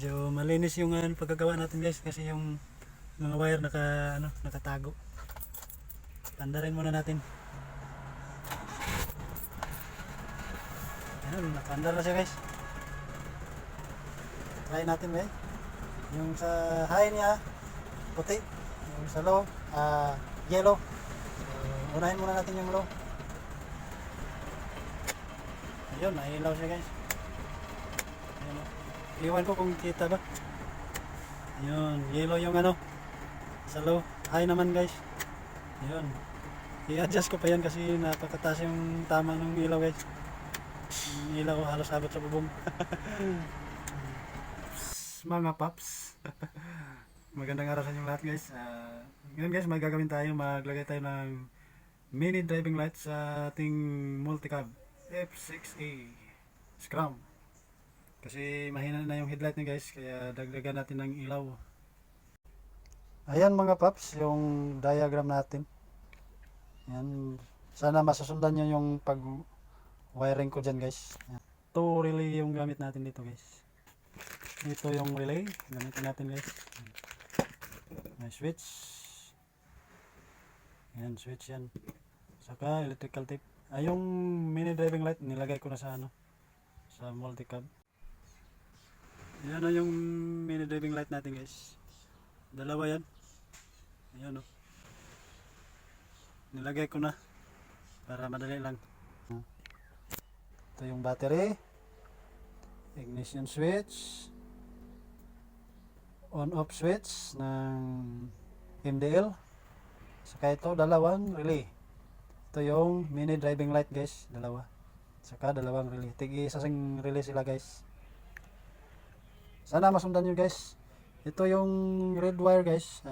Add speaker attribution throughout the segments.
Speaker 1: Medyo malinis yung pagkagawa natin guys kasi yung mga wire nakatago. Pandarin muna natin. Ayun, nakandar na siya guys. Try natin guys. Yung sa high niya puti, yung sa low yellow. So, unahin muna natin yung low. Ayun, nailaw siya guys. Ayun, iwan ko kung kita ba. Ayun, yellow yung sa low. High naman guys. Ayun. I-adjust ko pa yan kasi napakataas yung tama ng ilaw guys. Yung ilaw halos abot sa bubong. Mga paps. Magandang araw sa inyo lahat guys. Ngayon guys, may gagawin tayo. Maglagay tayo ng mini driving light sa ating multicab F6A Scrum. Kasi mahina na yung headlight niya guys, kaya dagdagan natin ng ilaw. Ayan mga paps, yung diagram natin. Yan. Sana masusundan nyo yung pag wiring ko dyan guys. Yan. Ito relay yung gamit natin dito guys. Ito yung relay, gamitin natin guys. May switch. Yan, switch yan. Saka electrical tape. Yung mini driving light nilagay ko na sa sa multicab. Yan na yung mini driving light natin guys. Dalawa yan. Ayan o. Nilagay ko na para madali lang. Ito yung battery, ignition switch, on off switch ng MDL, saka ito dalawang relay. Ito yung mini driving light guys, dalawa, saka dalawang relay. Tig-isang relay sila guys. Sana masundan nyo guys. Ito yung red wire guys,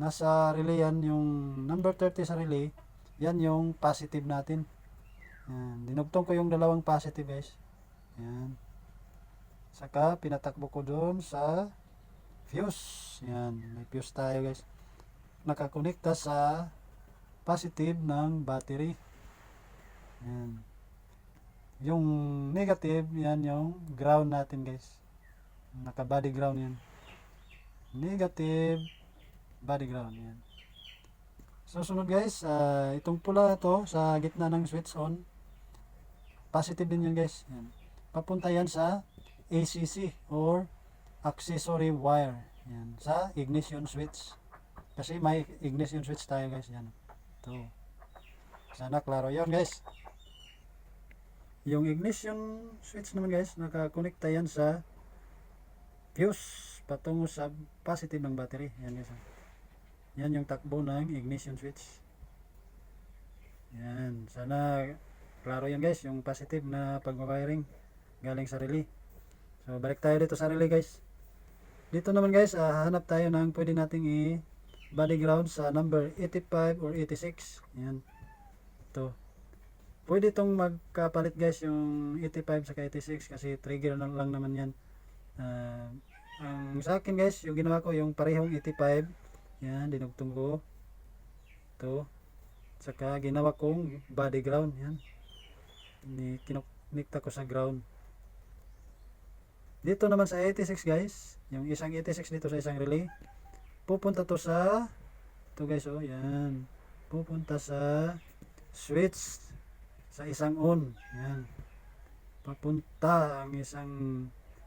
Speaker 1: nasa relay yan, yung number 30 sa relay, yan yung positive natin. Yan, dinugtong ko yung dalawang positive guys. Yan. Saka pinatakbo ko doon sa fuse. Yan, may fuse tayo guys. Nakakonekta sa positive ng battery. Yan. Yung negative, yan yung ground natin guys. Naka body ground yan. Negative body ground yan. So sunod guys, itong pula to sa gitna ng switch on, positive din yan guys. Yan. Papunta yan sa ACC or accessory wire. Yan, sa ignition switch. Kasi may ignition switch tayo guys. Yan. Ito. Sana klaro yun guys. Yung ignition switch naman guys, nakakonekta yan sa fuse patungo sa positive ng battery. Yan guys. Yan yung takbo ng ignition switch. Yan. Sana klaro yan guys, yung positive na pag-wiring galing sa relay. So balik tayo dito sa relay guys. Dito naman guys, hanap tayo ng pwede nating i-body ground sa number 85 or 86. Yan. Ito. Pwede itong magkapalit guys yung 85 sa 86 kasi trigger lang naman yan. Ang sa akin guys, yung ginawa ko yung parehong 85. Yan, dinugtong ko. Ito. Saka ginawa kong body ground. Yan. Kinikta ko sa ground. Dito naman sa 86 guys, yung isang 86 dito sa isang relay, pupunta to sa, ito guys oh, yan. Pupunta sa switch sa isang on. Yan. Papunta ang isang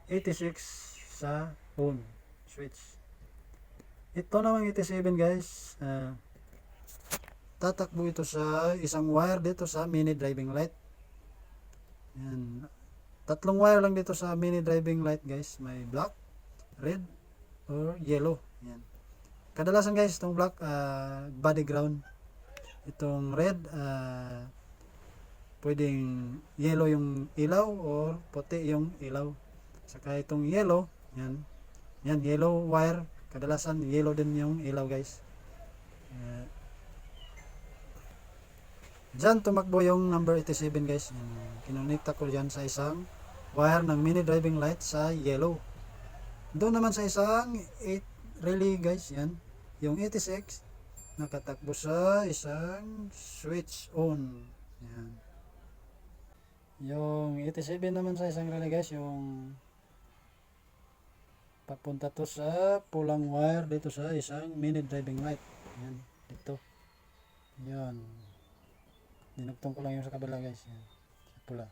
Speaker 1: 86 sa on switch. Ito namang 87 guys, tatakbo ito sa isang wire dito sa mini driving light. Yan. Tatlong wire lang dito sa mini driving light guys. May black, red, or yellow. Yan. Kadalasan guys, itong black body ground. Itong red pwedeng yellow yung ilaw or puti yung ilaw. Saka itong yellow, yan. Yan, yellow wire. Kadalasan yellow din yung ilaw guys. Diyan tumakbo yung number 87 guys. Kinonekta ko dyan sa isang wire ng mini driving light sa yellow. Doon naman sa isang 8 relay guys. Yan. Yung 86 nakatakbo sa isang switch on. Yan. Yung 87 naman sa isang relay guys. Yung papunta to sa pulang wire dito sa isang mini driving light. Yan, dito. Yan. Dinugtong ko lang yung sa kabila guys. Yan, sa pula.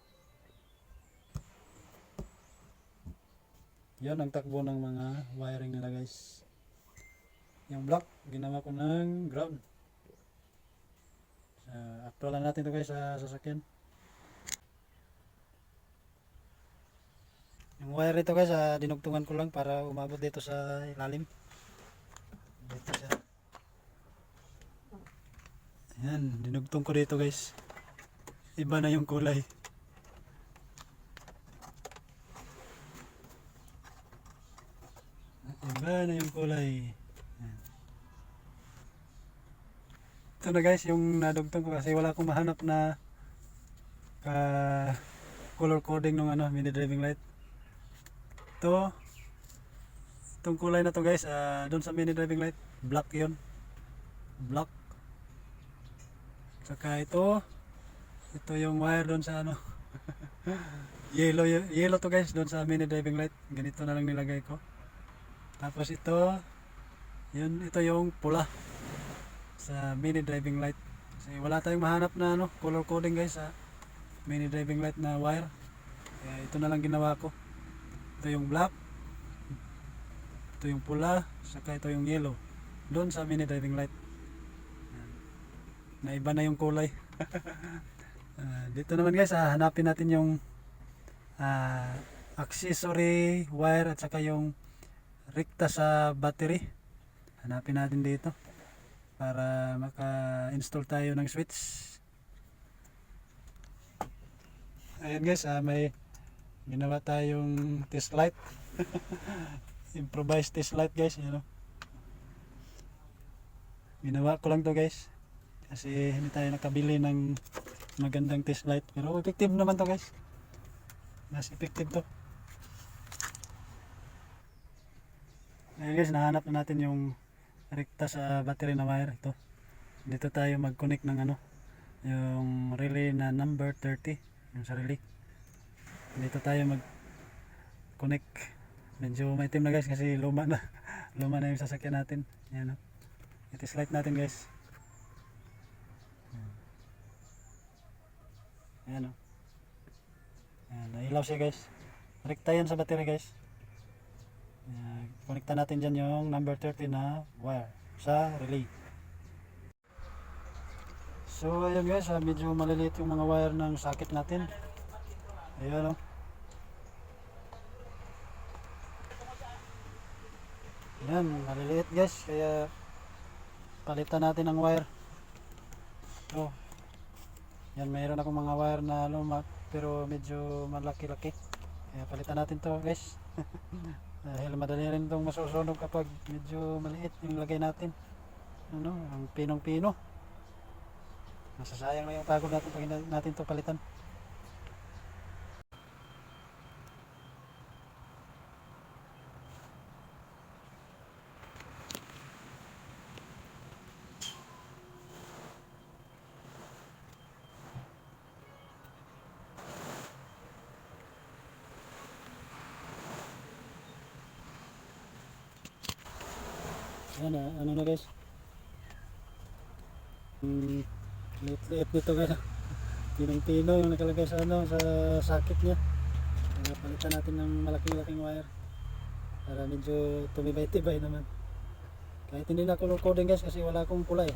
Speaker 1: Yan ang takbo ng mga wiring nila guys. Yung block, ginawa ko ng ground. Actualan natin to guys sa sasakyan. Yung wire ito guys, dinugtungan ko lang para umabot dito sa ilalim. Dito siya. Ayan, dinugtong ko dito guys. Iba na yung kulay. Iba na yung kulay. Ayan. Ito na guys, yung nadugtong ko kasi wala akong mahanap na color coding ng mini driving light. Itong kulay na to guys, doon sa mini driving light, black yun. Black. Saka ito yung wire doon sa yellow to guys, doon sa mini driving light. Ganito na lang nilagay ko. Tapos ito yung pula sa mini driving light. Kasi wala tayong mahanap na color coding guys sa mini driving light na wire. Kaya ito na lang ginawa ko. Ito yung black, ito yung pula, saka ito yung yellow doon sa mini driving light. Naiba na yung kulay. Dito naman guys, hanapin natin yung accessory wire at saka yung rekta sa battery. Hanapin natin dito para maka-install tayo ng switch. Ayan guys, may ginawa tayong test light. Improvised test light guys, ginawa ko lang to guys kasi hindi tayo nakabili ng magandang test light, pero effective naman to guys. Mas effective to. Ayan guys, nahanap na natin yung rekta sa battery na wire. Ito, dito tayo mag-connect ng yung relay na number 30, yung sa relay. Dito tayo mag-connect. Medyo maitim na guys kasi luma na yung sasakyan natin. Yan, i-test light natin guys. Ayan, ayan, nailaw siya guys. Rekta yan sa battery guys. Konekta natin dyan yung number 30 na wire sa relay. So ayan guys, medyo maliliit yung mga wire ng socket natin. Ayan, yan, maliliit guys, kaya palitan natin ang wire. Yan, mayroon akong mga wire na luma pero medyo malaki-laki, kaya palitan natin to guys. Dahil madali rin itong masusunog kapag medyo maliit yung lagay natin. Ang pinong-pino. Masasayang na yung pagod natin pag natin to palitan. Yan, ano na guys, liit nito guys. Pinong-pino yung nakalagay sa sa socket nya. Kaya palitan natin ng malaking wire para medyo tumibay-tibay naman. Kahit hindi na color coding guys kasi wala akong kulay.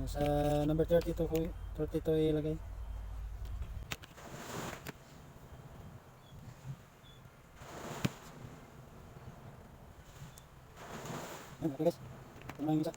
Speaker 1: Sa number 30 to ilagay. Okay guys, tama yung isa.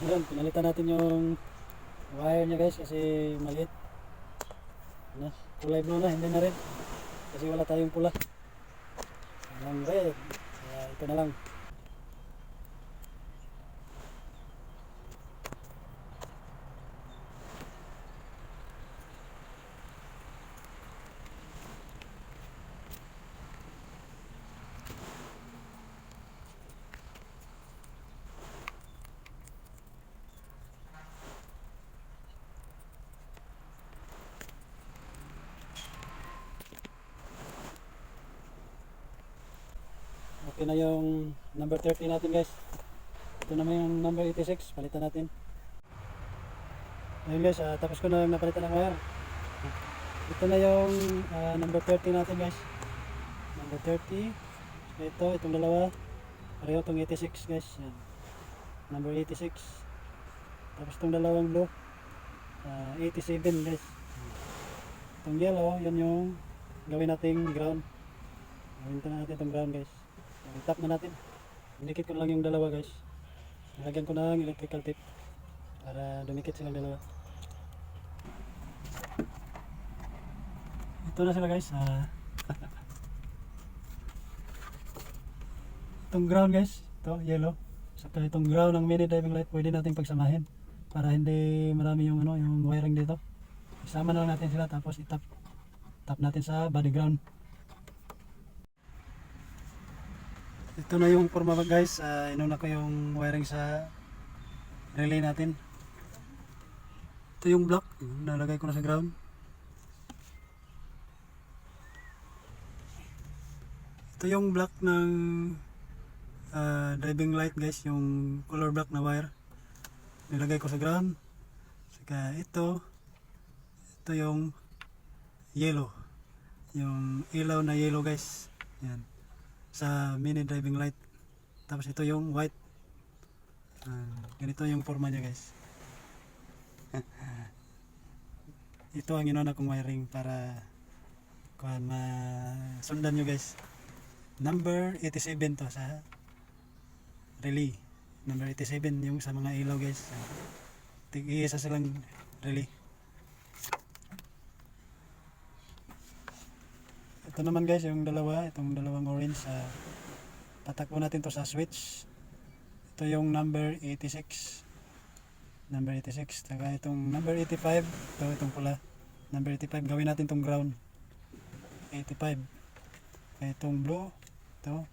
Speaker 1: Ngayon, pinalitan natin yung wire niya guys kasi maliit. Na, kulay blue na, hindi na red. Kasi wala tayong pula. Walang red. Kaya ito na lang. Okay na yung number 30 natin guys. Ito naman yung number 86, palitan natin. Ayun guys, tapos ko na napalitan ng wire. Ito na yung number 30 natin guys. Number 30. Ito, itong dalawa. Pareho itong 86 guys. Yan. Number 86. Tapos itong dalawang blue. 87 guys. Itong yellow, yan yung gawin nating ground. Gawin na natin itong ground guys. Tap na natin. Dumikit ko lang yung dalawa guys. Nilagyan ko ng electrical tape para dumikit silang dalawa. Ito na sila guys. Itong ground guys. Ito yellow. Saka itong ground ng mini driving light pwede natin pagsamahin para hindi marami yung yung wiring dito. Isama na lang natin sila tapos itap natin sa body ground. Ito na yung forma guys, inuna ko yung wiring sa relay natin. Ito yung block, nalagay ko na sa ground. Ito yung block ng driving light guys, yung color block na wire. Nilagay ko sa ground. Saka ito yung yellow. Yung ilaw na yellow guys. Yan. Sa mini driving light. Tapos ito yung white. Ganito yung forma niya guys. Ito ang inuna kong wiring para masundan nyo guys. Number 87 to sa relay. Number 87 yung sa mga ilaw guys. Tig-iisa silang relay. Ito naman guys yung itong dalawang orange. Tatakbo natin to sa switch. Ito yung number 86. Number 86. Saka itong number 85. Itong pula. Number 85. Gawin natin itong ground. 85. Saka itong blue. Ito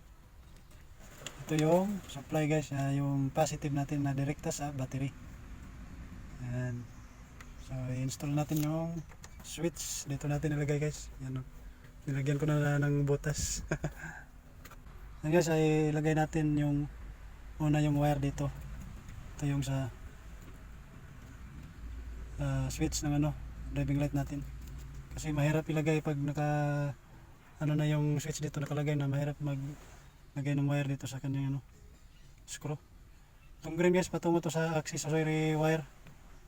Speaker 1: yung supply guys. Yung positive natin na direkta sa battery. Ayan. So i-install natin yung switch. Dito natin ilagay guys. Yan o. Nilagyan ko na ng butas. Ayan guys, ay ilagay natin yung una yung wire dito. Ito yung sa switch ng driving light natin. Kasi mahirap ilagay pag na yung switch dito nakalagay na, mahirap maglagay ng wire dito sa kanyang screw. Itong green guys, patungo to sa accessory wire.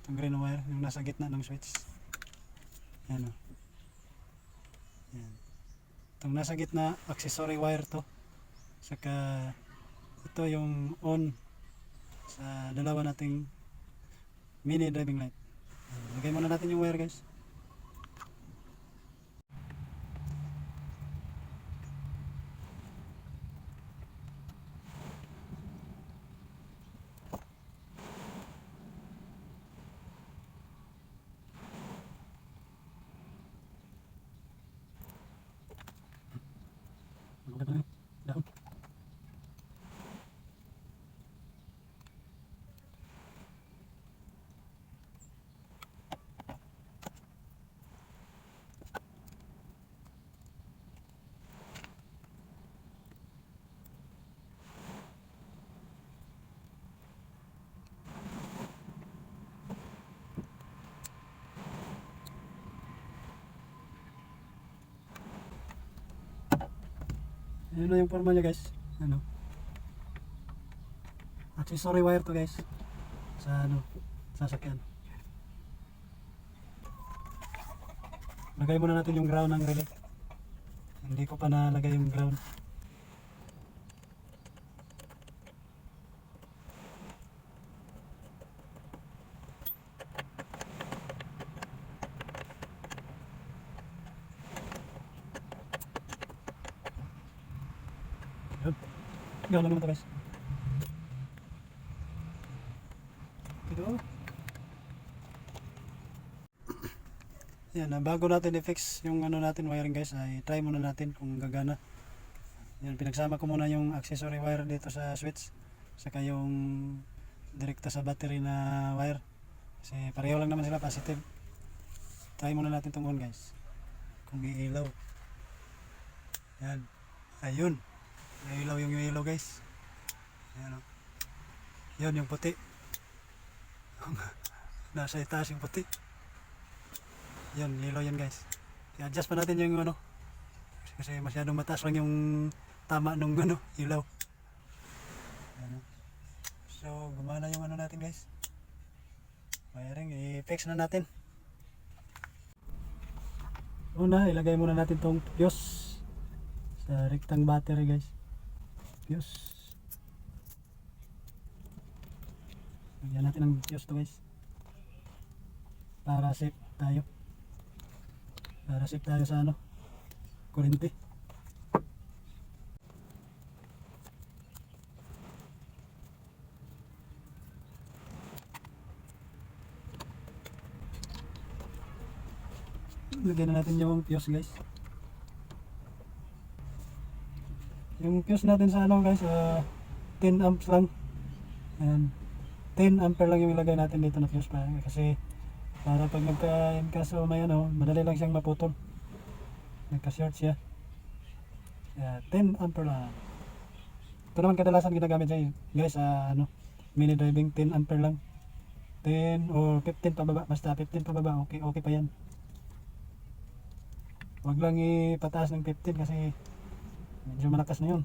Speaker 1: Itong green na wire, yung nasa gitna ng switch. Yan o. Yan. Itong nasa gitna, accessory wire to. Saka ito yung on sa dalawa nating mini driving light. Lagay muna natin yung wire guys. Down. Yun na yung forma niya guys. Accessory wire to guys. Sa sasakyan. Lagay muna natin yung ground ng relay. Hindi ko pa nalagay yung ground. Ground lang naman to guys. Ito. Yan, bago natin i-fix yung ano natin wiring guys, ay try muna natin kung gagana. Yan, pinagsama ko muna yung accessory wire dito sa switch, saka yung direkta sa battery na wire. Kasi pareho lang naman sila, positive. Try muna natin itong on guys. Kung iilaw. Yan. Ayun. Iilaw yung yellow guys. Yan o. Yun yung puti. Nasa itaas yung puti. Yan, yellow yan guys. I-adjust pa natin yung ano. Kasi masyadong mataas lang yung tama nung ano, ilaw. Yan. So, gumana yung ano natin guys. Wiring, i-fix na natin. Una, ilagay muna natin tong fuse sa rectang battery guys. Fuse. Lagyan natin ng fuse to guys. Para safe tayo. Para safe tayo sa ano, kurente. Lagyan na natin yung fuse guys. Yung fuse natin sa ano guys, 10 amps lang. Ayan. 10 ampere lang yung ilagay natin dito na fuse pa. Kasi para pag nagka-kaso may ano, madali lang siyang maputol. Nagka-short siya. Kaya 10 ampere lang. Ito naman kadalasan ginagamit siya guys sa ano, mini driving, 10 ampere lang. 10 or 15 pababa, basta 15 pababa, okay pa yan. Huwag lang ipataas ng 15 kasi medyo malakas na yun.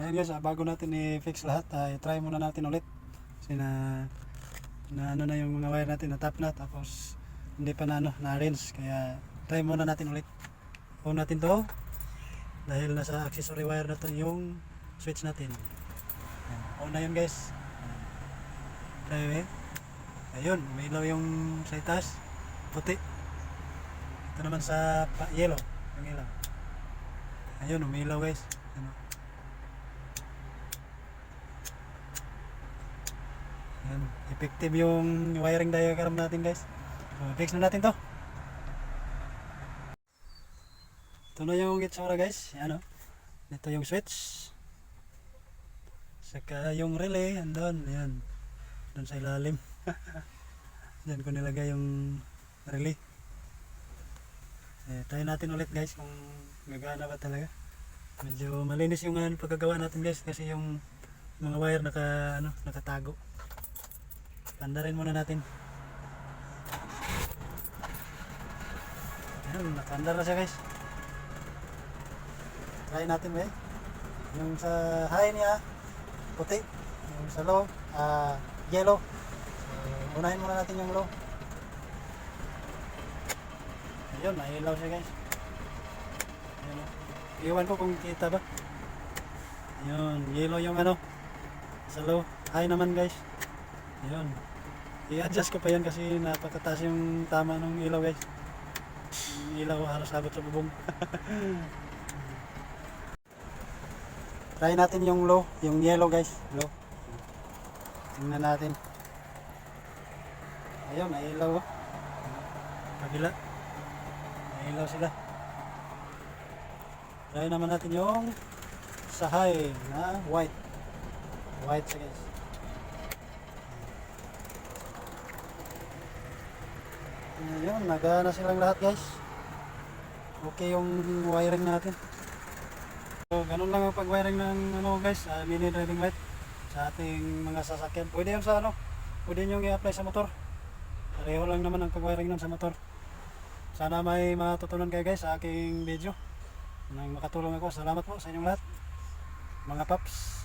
Speaker 1: Ayun guys, bago natin i-fix lahat, try muna natin ulit. Kasi na ano na yung mga wire natin, na tap na, tapos hindi pa na ano, na-arrange. Kaya try muna natin ulit. On natin to dahil nasa accessory wire na to yung switch natin. On na yun guys. Try, ayun, may ilaw yung sa itaas, puti. Ito naman sa yellow, yung ilaw. Ayun, umilaw guys. Ano? Yan, effective yung wiring diagram natin guys. So, fix na natin to. Ito na yung itsura guys. Yan o. Ito yung switch. Saka yung relay, andun. Yan. Doon sa ilalim. Diyan ko nilagay yung relay. Try natin ulit guys kung gagana ba talaga. Medyo malinis yung pagkagawa natin guys kasi yung mga wire nakatago. Tandarin muna natin. Ayan, nakandar na siya guys. Try natin ba yung sa high niya puti, yung sa low yellow. So, unahin muna natin yung low. Ayun, nailaw siya guys. Ayun, iwan ko kung kita ba. Ayun, yellow yung ano sa low. High naman guys. Ayun, i-adjust ko pa yan kasi napakataas yung tama ng ilaw guys. Yung ilaw halos abot sa bubong. Try natin yung low, yung yellow guys. Low. Tingnan natin. Ayun, nailaw oh. Kabila. Ilaw sila. Try naman natin yung sa high na white. White siya guys. Ayun, nagana silang lahat guys. Okay yung wiring natin. So, ganun lang ang pag-wiring ng ano guys, mini driving light sa ating mga sasakyan. Pwede yung sa ano, pwede nyo i-apply sa motor. Pareho lang naman ang pag-wiring nun sa motor. Sana may matutunan kayo guys sa aking video. Nang makatulong ako. Salamat po sa inyong lahat. Mga paps.